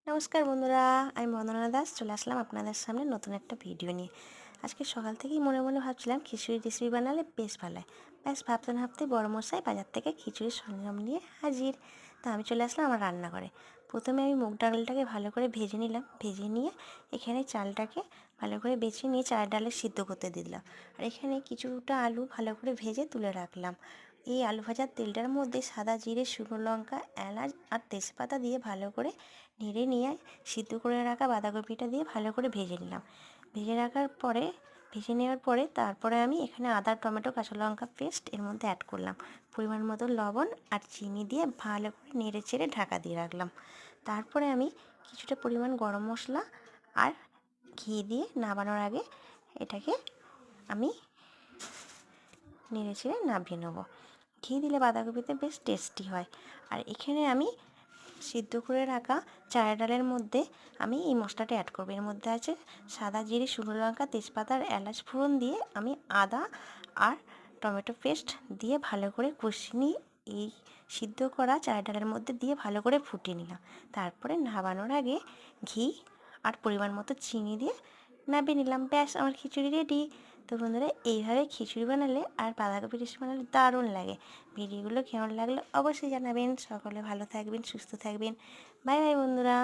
নমস্কার বন্ধুরা, আমি বন্দনা দাস চলে আসলাম আপনাদের সামনে নতুন একটা ভিডিও নিয়ে। আজকে সকাল থেকেই মনে মনে ভাবছিলাম খিচুড়ি রেসিপি বানালে বেশ ভালো হয়। ব্যাস ভাবতে না ভাবতেই বড়মশাই বাজার থেকে খিচুড়ির সরঞ্জাম নিয়ে হাজির। তো আমি চলে আসলাম আমার রান্নাঘরে। প্রথমে আমি মুগ ডালটাকে ভালো করে ভেজে নিলাম, ভেজে নিয়ে এখানে চালটাকে ভালো করে বেছে নিয়ে চালের ডালে সিদ্ধ করতে দিলাম। আর এখানে কিছুটা আলু ভালো করে ভেজে তুলে রাখলাম। এই আলু ভাজার তেলটার মধ্যে সাদা জিরে, শুকনো লঙ্কা, এলাচ আর তেজপাতা দিয়ে ভালো করে নেড়ে নিয়ে সিদ্ধ করে রাখা বাঁধাকপিটা দিয়ে ভালো করে ভেজে নিলাম। ভেজে নেওয়ার পরে তারপরে আমি এখানে আদা, টমেটো, কাঁচা লঙ্কা পেস্ট এর মধ্যে অ্যাড করলাম। পরিমাণ মতো লবণ আর চিনি দিয়ে ভালো করে নেড়ে চেড়ে ঢাকা দিয়ে রাখলাম। তারপরে আমি কিছুটা পরিমাণ গরম মশলা আর ঘি দিয়ে নামানোর আগে এটাকে আমি নেড়ে চেড়ে নামিয়ে নেবো। ঘি দিলে বাঁধাকপিতে বেশ টেস্টি হয়। আর এখানে আমি সিদ্ধ করে রাখা চালের ডালের মধ্যে আমি এই মশলাটা অ্যাড করবো। এর মধ্যে আছে সাদা জিরে, শুকনো লঙ্কা, তেজপাতা আর এলাচ ফোড়ন দিয়ে আমি আদা আর টমেটো পেস্ট দিয়ে ভালো করে কষিয়ে নিয়ে এই সিদ্ধ করা চালের ডালের মধ্যে দিয়ে ভালো করে ফুটিয়ে নিলাম। তারপরে নামানোর আগে ঘি আর পরিমাণ মতো চিনি দিয়ে নামিয়ে নিলাম। ব্যাস, আমার খিচুড়ি রেডি। তো বন্ধুরা, এইভাবে খিচুড়ি বানালে আর বাঁধাকপি রেসিপি বানালে দারুণ লাগে। ভিডিওগুলো কেমন লাগলো অবশ্যই জানাবেন। সকলে ভালো থাকবেন, সুস্থ থাকবেন। বাই বাই বন্ধুরা।